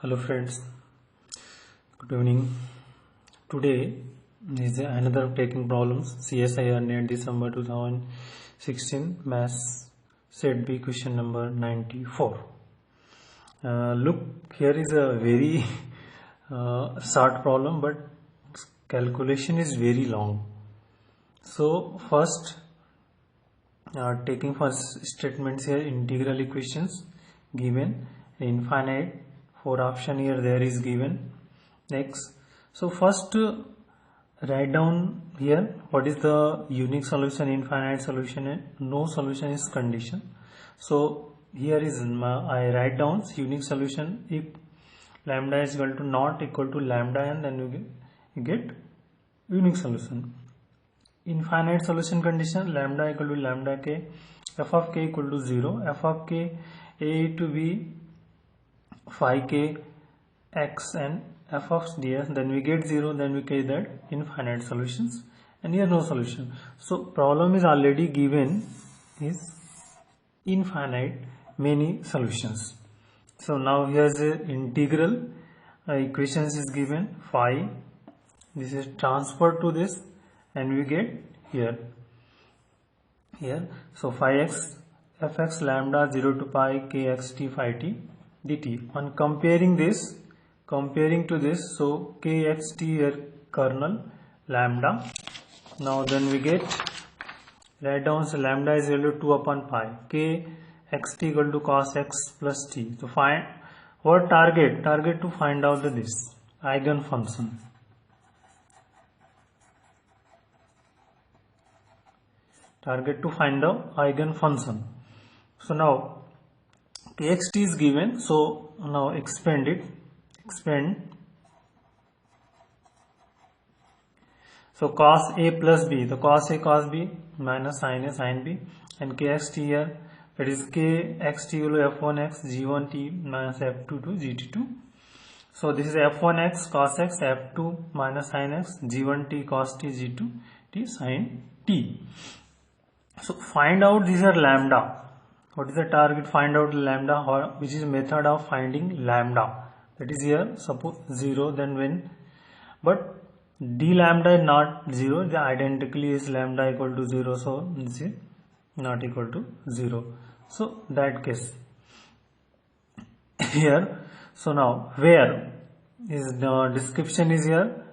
Hello friends, good evening. Today is another taking problems CSIR NET December 2016 Maths Set B question number 94. Look, here is a very short problem, but calculation is very long. So first taking first statements here, integral equations given, infinite, 4 option here there is given. Next, so first write down here what is the unique solution, infinite solution, and no solution is condition. So here is I write down unique solution if lambda is equal to not equal to lambda n, then you get unique solution. Infinite solution condition, lambda equal to lambda k, f of k equal to 0, f of k a to b phi k x and f of ds, then we get 0, then we get that infinite solutions, and here no solution. So problem is already given is infinite many solutions. So now here's the integral equations is given phi, this is transferred to this, and we get here so phi x fx lambda 0 to pi kxt phi t dt. On comparing to this, so kxt here kernel lambda. Now then we get write down, so lambda is equal to 2 upon pi, kxt equal to cos x plus t. So find what target to find out this eigen function. Target to find the eigen function. So now kxt is given, so now expand. So cos a plus b, the cos a cos b minus sin a sin b, and kxt here, that is kxt equal to f1x g1t minus f2 to gt2. So this is f1x cos x, f2 minus sin x, g1t cos t, g2 t sin t. So find out these are lambda. What is the target? Find out lambda, which is method of finding lambda. That is here, suppose 0, then when, but d lambda is not 0, the identically is lambda equal to 0, so this is not equal to 0. So that case here. So now where is the description is here,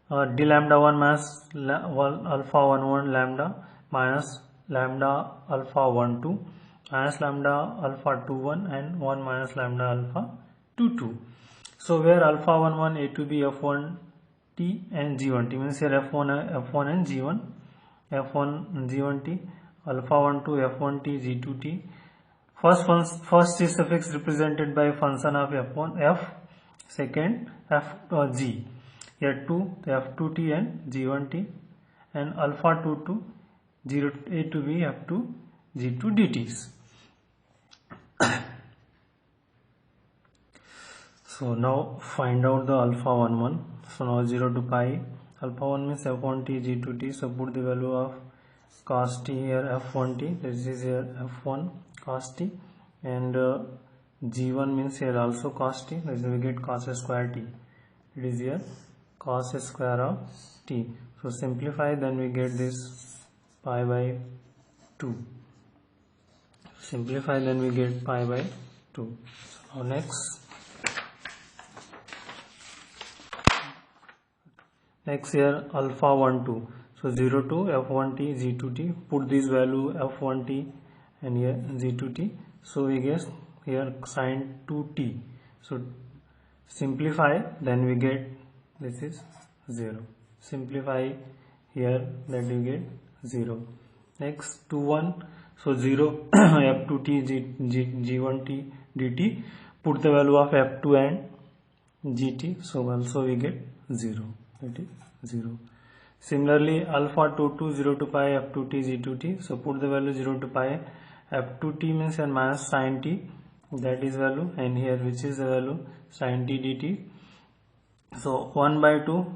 d lambda 1 minus alpha 1 1 lambda minus lambda alpha 1 2 minus lambda alpha 2 1 and 1 minus lambda alpha 2 2. So where alpha 1 1 a to b f1 t and g1 t, means here f1 and g1, f1 g1 t, alpha 1 2 f1 t g2 t. First is suffix represented by function of f1 f, second f g, here 2 f2 t and g1 t, and alpha 2 2 0 a to b f2 g2 dt's. So now find out the alpha 1 1. So now 0 to pi, alpha 1 means f1 t g2 t, so put the value of cos t here f1 t, this is here f1 cos t, and g1 means here also cos t, that is we get cos square t, it is here cos square of t. So simplify, then we get this pi by 2. Simplify, then we get pi by 2. So now next here alpha 1 2, so 0 to f1 t g2 t, put this value f1 t and here g2 t, so we get here sin 2t. So simplify, then we get this is 0. Simplify here, that you get 0. Next 2 1, so 0 f2 t g1 t dt, put the value of f2 and gt, so also we get 0, that is 0. Similarly alpha 2 2 0 to pi f2 t g2 t, so put the value 0 to pi, f2 t means and minus sin t, that is value, and here which is the value sin t dt. So 1 by 2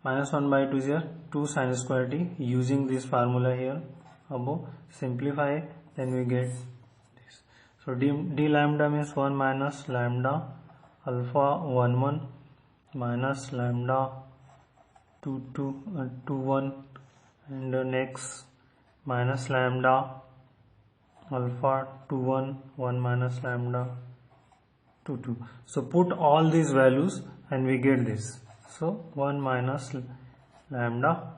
minus 1 by 2 is here 2 sin square t, using this formula here above. Simplify, then we get this. So d lambda means 1 minus lambda alpha 1 1 minus lambda 2 1, and next minus lambda alpha 2 1 1 minus lambda 2 2. So put all these values and we get this. So 1 minus lambda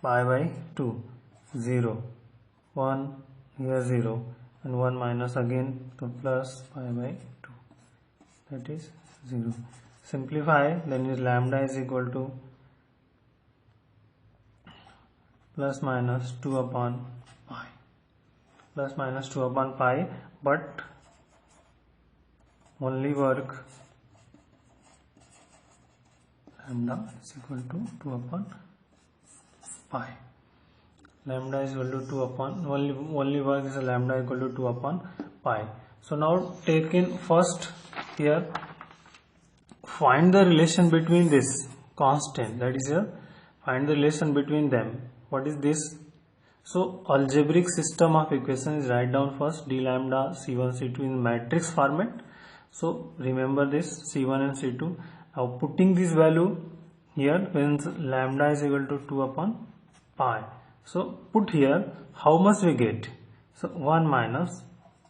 pi by 2, 0, 1, here 0, and 1 minus again, so plus pi by 2, that is 0. Simplify, then is lambda is equal to plus minus 2 upon pi, plus minus 2 upon pi, but only work lambda is equal to 2 upon pi. Lambda is equal to 2 upon, only work is lambda equal to 2 upon pi. So now take in first here, find the relation between this constant, that is here, find the relation between them. What is this? So algebraic system of equation is write down first d lambda c1 c2 in matrix format. So remember this c1 and c2. Now putting this value here, means lambda is equal to 2 upon pi. So put here, how much we get? So 1 minus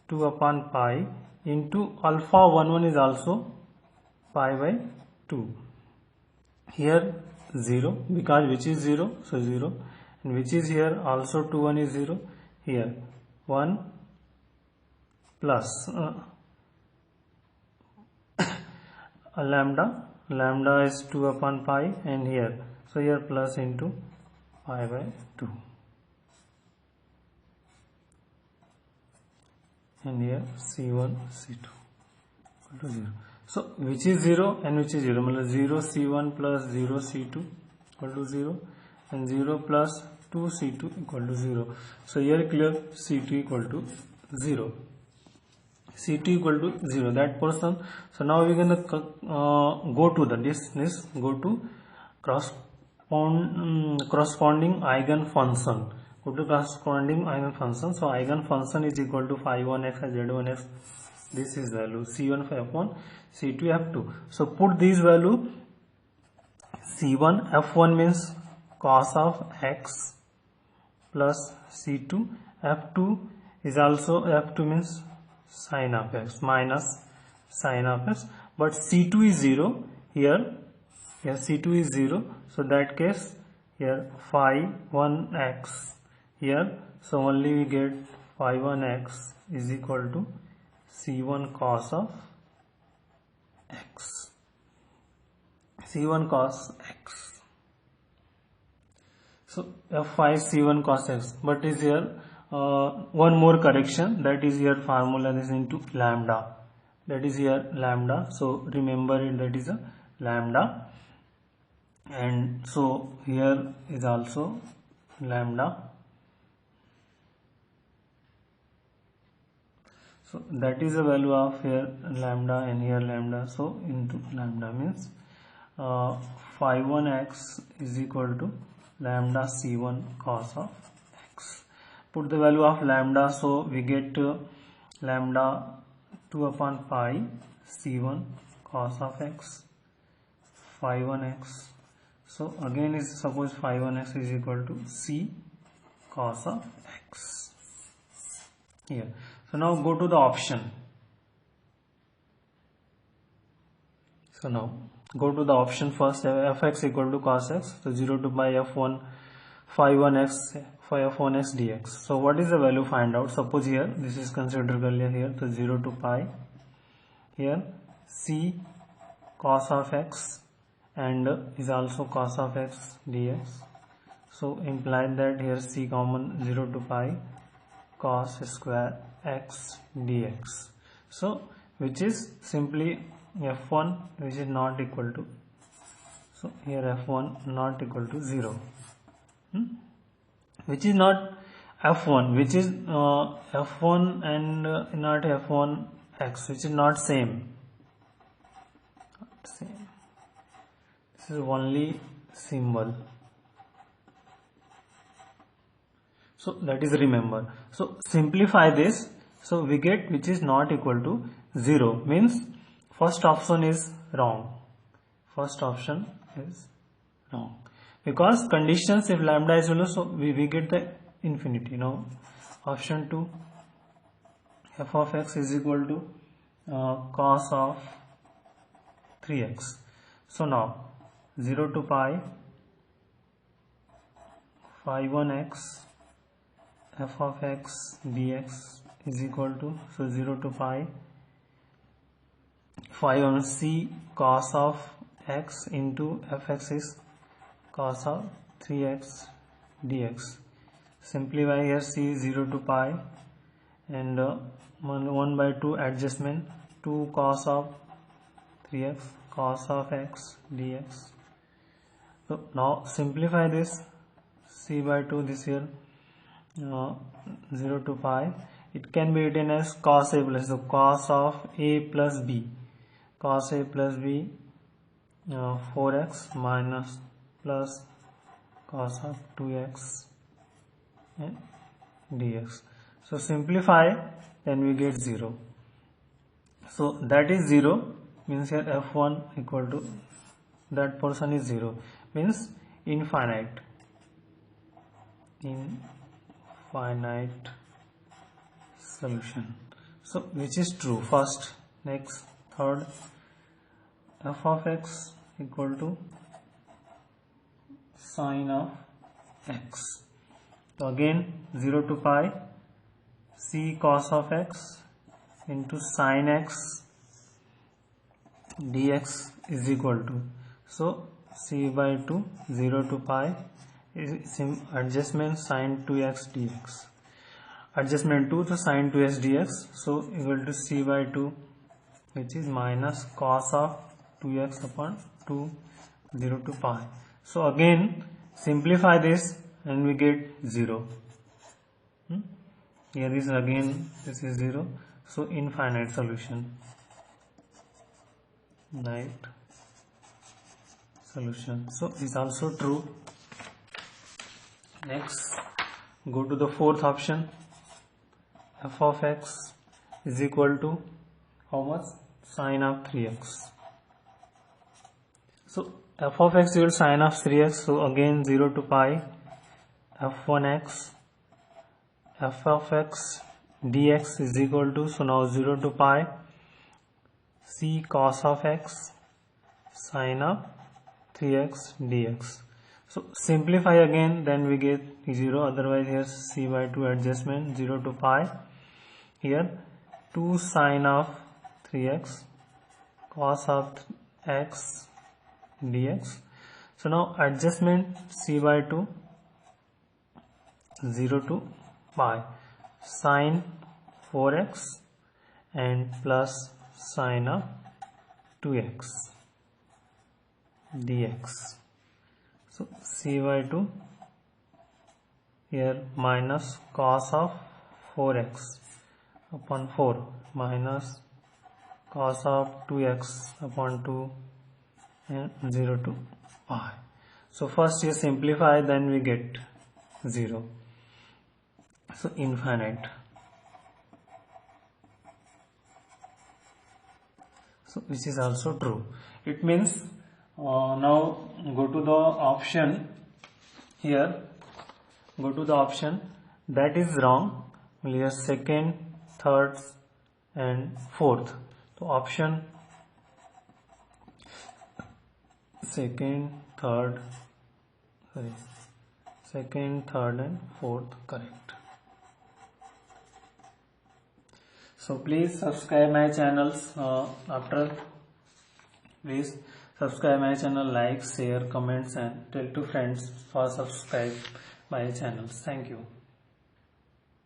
2 upon pi into alpha 1 1 is also pi by 2. Here 0, because which is 0, so 0, and which is here also 2 1 is 0. Here 1 plus lambda is 2 upon pi, and here, so here plus into pi by 2, and here c1 c2 equal to 0. So which is 0 and which is 0, 0 c1 plus 0 c2 equal to 0, and 0 plus 2 c2 equal to 0. So here clear, c2 equal to 0, c2 equal to 0, that portion. So now we're gonna go to the this go to corresponding eigenfunction. Go to corresponding eigenfunction. So eigenfunction is equal to phi 1x and z1x. This is value c1 f1, c2 f2. So put this value, c1 f1 means cos of x plus c2 f2 is also, f2 means sin of x minus sin of x, but c2 is 0 here, c2 is 0, so that case here phi 1x here, so only we get phi 1x is equal to c1 cos of x, c1 cos x. So f5 c1 cos x, but is here one more correction, that is here formula is into lambda, that is here lambda. So remember it, that is a lambda, and so here is also lambda. So that is the value of here lambda and here lambda. So into lambda means phi 1x is equal to lambda c1 cos of x. Put the value of lambda, so we get lambda 2 upon pi c1 cos of x phi 1x. So again is suppose phi 1x is equal to c cos of x here. So now go to the option. So now go to the option first, fx equal to cos x, so 0 to pi f1 phi 1x phi f1x dx. So what is the value, find out. Suppose here this is considered earlier here, so 0 to pi, here c cos of x and is also cos of x dx. So implied that here c common, 0 to pi cos square x dx. So which is simply f1 which is not equal to, so here f1 not equal to 0, which is not f1, which is f1 and not f1 x, which is not same. This is only symbol. So that is remember. So simplify this. So we get which is not equal to 0, means first option is wrong. First option is wrong because conditions if lambda is below, so we get the infinity. Now option 2, f of x is equal to cos of 3x. So now 0 to pi phi 1x f of x dx is equal to, so 0 to pi phi 1 c cos of x into fx is cos of 3x dx. Simplify here, c is 0 to pi and 1 by 2 adjustment 2 cos of 3x cos of x dx. So now simplify this, c by 2 this here 0 to pi, it can be written as cos a plus, so cos of a plus b, cos a plus b 4x minus plus cos of 2x and dx. So simplify, then we get 0. So that is 0, means here f1 equal to that portion is 0, means infinite solution. So which is true first. Next, third, f of x equal to sine of x. So again 0 to pi c cos of x into sine x dx is equal to, so c by 2 0 to pi is adjustment sine 2x dx, adjustment 2 to sine 2x dx, so equal to c by 2 which is minus cos of 2x upon 2 0 to pi. So again simplify this and we get 0. Here is again this is 0, so infinite solution. Right solution. So is also true. Next, go to the fourth option. F of x is equal to how much? Sine of 3x. So f of x equal to sine of 3x. So again 0 to pi f1x f of x dx is equal to, so now 0 to pi c cos of x sine of 3x dx. So simplify again, then we get 0, otherwise here c by 2 adjustment 0 to pi, here 2 sine of 3x cos of x dx. So now adjustment c by 2 0 to pi sine 4x and plus sine of 2x dx. So c by 2 here minus cos of 4x upon 4 minus cos of 2x upon 2 and 0 to pi. So first you simplify, then we get 0. So infinite. So which is also true. It means now go to the option here, go to the option that is wrong, here second, third and fourth. So option second, third and fourth correct. So please subscribe my channels. Please subscribe my channel, like, share, comments and tell to friends for subscribe my channels. Thank you.